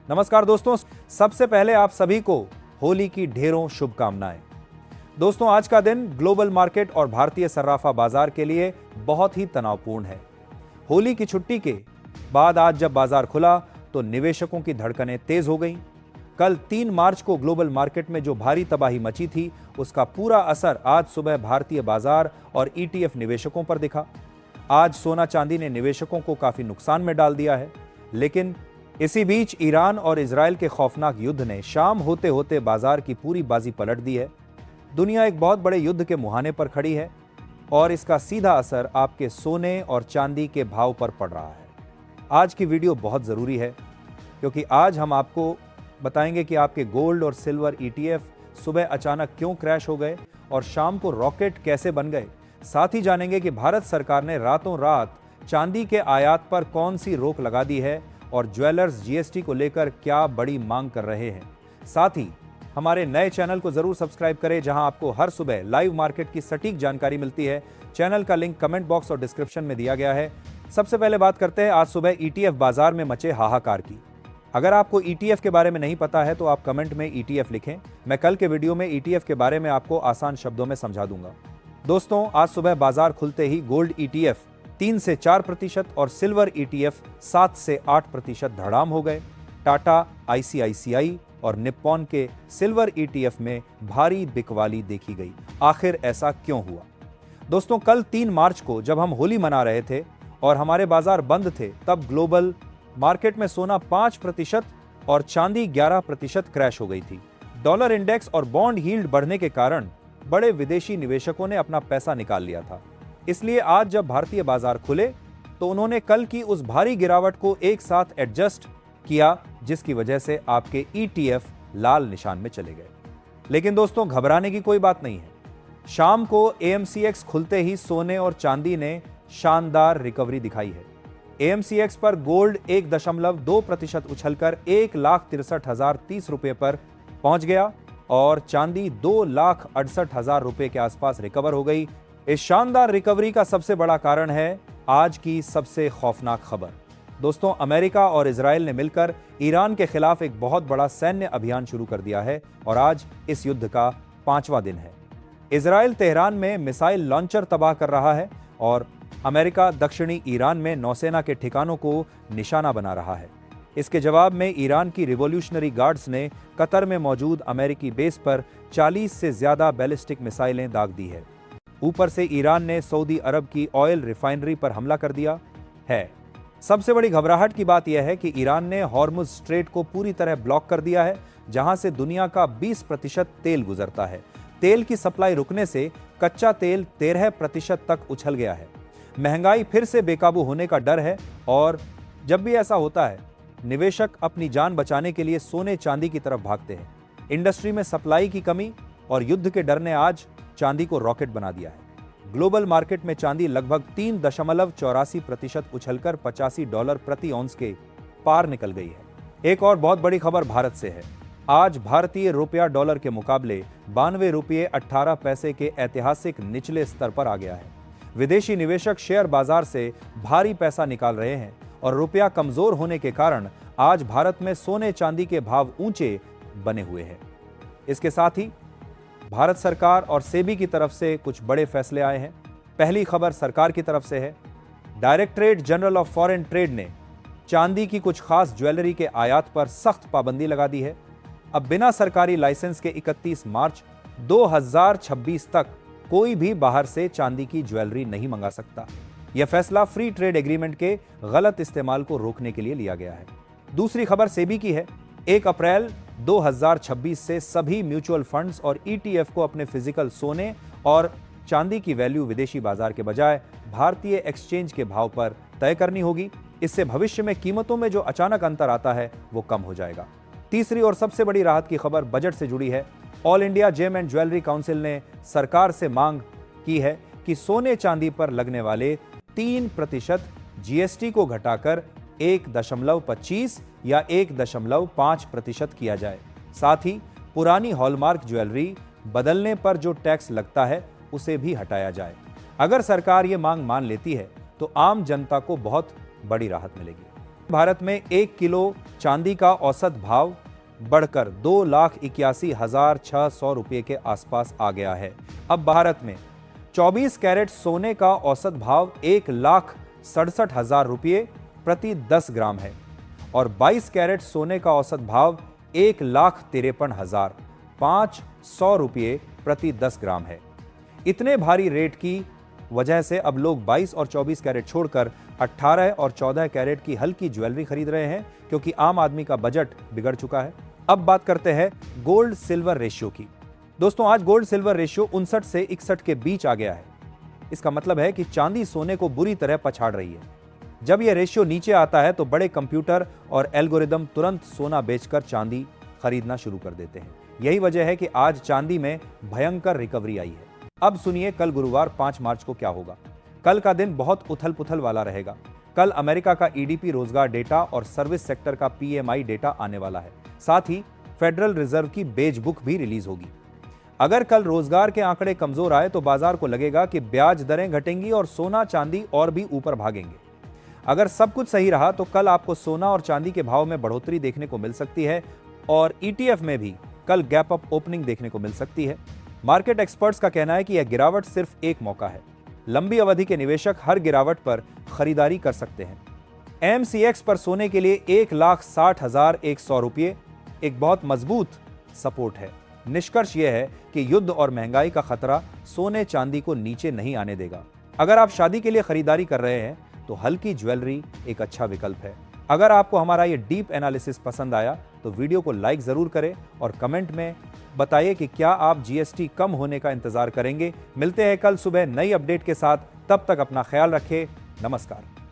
नमस्कार दोस्तों, सबसे पहले आप सभी को होली की ढेरों शुभकामनाएं। दोस्तों, आज का दिन ग्लोबल मार्केट और भारतीय सर्राफा बाजार के लिए बहुत ही तनावपूर्ण है। होली की छुट्टी के बाद आज जब बाजार खुला तो निवेशकों की धड़कनें तेज हो गईं। कल 3 मार्च को ग्लोबल मार्केट में जो भारी तबाही मची थी, उसका पूरा असर आज सुबह भारतीय बाजार और ईटीएफ निवेशकों पर दिखा। आज सोना चांदी ने निवेशकों को काफी नुकसान में डाल दिया है, लेकिन इसी बीच ईरान और इजराइल के खौफनाक युद्ध ने शाम होते होते बाजार की पूरी बाजी पलट दी है। दुनिया एक बहुत बड़े युद्ध के मुहाने पर खड़ी है और इसका सीधा असर आपके सोने और चांदी के भाव पर पड़ रहा है। आज की वीडियो बहुत ज़रूरी है क्योंकि आज हम आपको बताएंगे कि आपके गोल्ड और सिल्वर ईटीएफ सुबह अचानक क्यों क्रैश हो गए और शाम को रॉकेट कैसे बन गए। साथ ही जानेंगे कि भारत सरकार ने रातों रात चांदी के आयात पर कौन सी रोक लगा दी है और ज्वेलर्स जीएसटी को लेकर क्या बड़ी मांग कर रहे हैं। साथ ही हमारे नए चैनल को जरूर सब्सक्राइब करें, जहां आपको हर सुबह लाइव मार्केट की सटीक जानकारी मिलती है। चैनल का लिंक कमेंट बॉक्स और डिस्क्रिप्शन में दिया गया है। सबसे पहले बात करते हैं आज सुबह ईटीएफ बाजार में मचे हाहाकार की। अगर आपको ईटीएफ के बारे में नहीं पता है तो आप कमेंट में ईटीएफ लिखें। मैं कल के वीडियो में ईटीएफ के बारे में आपको आसान शब्दों में समझा दूंगा। दोस्तों, आज सुबह बाजार खुलते ही गोल्ड ईटीएफ 3 से 4% और सिल्वर ईटीएफ 7 से 8% धड़ाम हो गए। टाटा, आईसीआईसीआई और निप्पॉन के सिल्वर ईटीएफ में भारी बिकवाली देखी गई। आखिर ऐसा क्यों हुआ? दोस्तों, कल 3 मार्च को जब हम होली मना रहे थे और हमारे बाजार बंद थे, तब ग्लोबल मार्केट में सोना 5% और चांदी 11% क्रैश हो गई थी। डॉलर इंडेक्स और बॉन्ड यील्ड बढ़ने के कारण बड़े विदेशी निवेशकों ने अपना पैसा निकाल लिया था। इसलिए आज जब भारतीय बाजार खुले तो उन्होंने कल की उस भारी गिरावट को एक साथ एडजस्ट किया, जिसकी वजह से आपके ईटीएफ लाल निशान में चले गए। लेकिन दोस्तों, घबराने की कोई बात नहीं है। शाम को एएमसीएक्स खुलते ही सोने और चांदी ने शानदार रिकवरी दिखाई है। एएमसीएक्स पर गोल्ड 1.2% उछलकर 1,63,030 रुपए पर पहुंच गया और चांदी 2,68,000 रुपए के आसपास रिकवर हो गई। इस शानदार रिकवरी का सबसे बड़ा कारण है आज की सबसे खौफनाक खबर। दोस्तों, अमेरिका और इजराइल ने मिलकर ईरान के खिलाफ एक बहुत बड़ा सैन्य अभियान शुरू कर दिया है और आज इस युद्ध का 5वां दिन है। इजराइल तेहरान में मिसाइल लॉन्चर तबाह कर रहा है और अमेरिका दक्षिणी ईरान में नौसेना के ठिकानों को निशाना बना रहा है। इसके जवाब में ईरान की रिवॉल्यूशनरी गार्ड्स ने कतर में मौजूद अमेरिकी बेस पर 40 से ज्यादा बैलिस्टिक मिसाइलें दाग दी है। ऊपर से ईरान ने सऊदी अरब की ऑयल रिफाइनरी पर हमला कर दिया है। सबसे बड़ी घबराहट की बात यह है कि ईरान ने हॉर्मुज स्ट्रेट को पूरी तरह ब्लॉक कर दिया है, जहां से दुनिया का 20% तेल गुजरता है। तेल की सप्लाई रुकने से कच्चा तेल 13% तक उछल गया है। महंगाई फिर से बेकाबू होने का डर है और जब भी ऐसा होता है, निवेशक अपनी जान बचाने के लिए सोने चांदी की तरफ भागते हैं। इंडस्ट्री में सप्लाई की कमी और युद्ध के डर ने आज चांदी को रॉकेट बना दिया है। ग्लोबल मार्केट में चांदी लगभग 3.84% उछलकर $85 प्रति औंस के पार निकल गई है। एक और बहुत बड़ी खबर भारत से है। आज भारतीय रुपया डॉलर के मुकाबले 92 रुपये 18 पैसे के ऐतिहासिक निचले स्तर पर आ गया है। विदेशी निवेशक शेयर बाजार से भारी पैसा निकाल रहे हैं और रुपया कमजोर होने के कारण आज भारत में सोने चांदी के भाव ऊंचे बने हुए हैं। इसके साथ ही भारत सरकार और सेबी की तरफ से कुछ बड़े फैसले आए हैं। पहली खबर सरकार की तरफ से है। Directorate general of foreign trade ने चांदी की कुछ खास ज्वेलरी के आयात पर सख्त पाबंदी लगा दी है। अब बिना सरकारी लाइसेंस के 31 मार्च 2026 तक कोई भी बाहर से चांदी की ज्वेलरी नहीं मंगा सकता। यह फैसला फ्री ट्रेड एग्रीमेंट के गलत इस्तेमाल को रोकने के लिए लिया गया है। दूसरी खबर सेबी की है। 1 अप्रैल 2026 से सभी म्यूचुअल फंड्स और ईटीएफ को अपने फिजिकल सोने और चांदी की वैल्यू विदेशी बाजार के बजाय भारतीय एक्सचेंज के भाव पर तय करनी होगी। इससे भविष्य में कीमतों में जो अचानक अंतर आता है वो कम हो जाएगा। तीसरी और सबसे बड़ी राहत की खबर बजट से जुड़ी है। All India gem and jewellery council ने सरकार से मांग की है कि सोने चांदी पर लगने वाले 3% जीएसटी को घटाकर 1.25 या 1.5% किया जाए। साथ ही पुरानी हॉलमार्क ज्वेलरी बदलने पर जो टैक्स लगता है उसे भी हटाया जाए। अगर सरकार ये मांग मान लेती है तो आम जनता को बहुत बड़ी राहत मिलेगी। भारत में 1 किलो चांदी का औसत भाव बढ़कर 2,81,600 रुपये के आसपास आ गया है। अब भारत में 24 कैरेट सोने का औसत भाव 1,67,000 रुपये प्रति 10 ग्राम है और 22 कैरेट सोने का औसत भाव 1,53,500 रुपये प्रति 10 ग्राम है। इतने भारी रेट की वजह से अब लोग 22 और 24 कैरेट छोड़कर 18 और 14 कैरेट की हल्की ज्वेलरी खरीद रहे हैं, क्योंकि आम आदमी का बजट बिगड़ चुका है। अब बात करते हैं गोल्ड सिल्वर रेशियो की। दोस्तों, आज गोल्ड सिल्वर रेशियो 59 से 61 के बीच आ गया है। इसका मतलब है कि चांदी सोने को बुरी तरह पछाड़ रही है। जब यह रेशियो नीचे आता है तो बड़े कंप्यूटर और एल्गोरिदम तुरंत सोना बेचकर चांदी खरीदना शुरू कर देते हैं। यही वजह है कि आज चांदी में भयंकर रिकवरी आई है। अब सुनिए कल गुरुवार 5 मार्च को क्या होगा। कल का दिन बहुत उथल पुथल वाला रहेगा। कल अमेरिका का ईडीपी रोजगार डेटा और सर्विस सेक्टर का पीएमआई डेटा आने वाला है। साथ ही फेडरल रिजर्व की बेज बुक भी रिलीज होगी। अगर कल रोजगार के आंकड़े कमजोर आए तो बाजार को लगेगा कि ब्याज दरें घटेंगी और सोना चांदी और भी ऊपर भागेंगे। अगर सब कुछ सही रहा तो कल आपको सोना और चांदी के भाव में बढ़ोतरी देखने को मिल सकती है और ईटीएफ में भी कल गैप अप ओपनिंग देखने को मिल सकती है। मार्केट एक्सपर्ट्स का कहना है कि यह गिरावट सिर्फ एक मौका है। लंबी अवधि के निवेशक हर गिरावट पर खरीदारी कर सकते हैं। एमसीएक्स पर सोने के लिए 1,60,100 रुपये एक बहुत मजबूत सपोर्ट है। निष्कर्ष यह है कि युद्ध और महंगाई का खतरा सोने चांदी को नीचे नहीं आने देगा। अगर आप शादी के लिए खरीदारी कर रहे हैं तो हल्की ज्वेलरी एक अच्छा विकल्प है। अगर आपको हमारा ये डीप एनालिसिस पसंद आया तो वीडियो को लाइक जरूर करें और कमेंट में बताइए कि क्या आप जीएसटी कम होने का इंतजार करेंगे। मिलते हैं कल सुबह नई अपडेट के साथ। तब तक अपना ख्याल रखें। नमस्कार।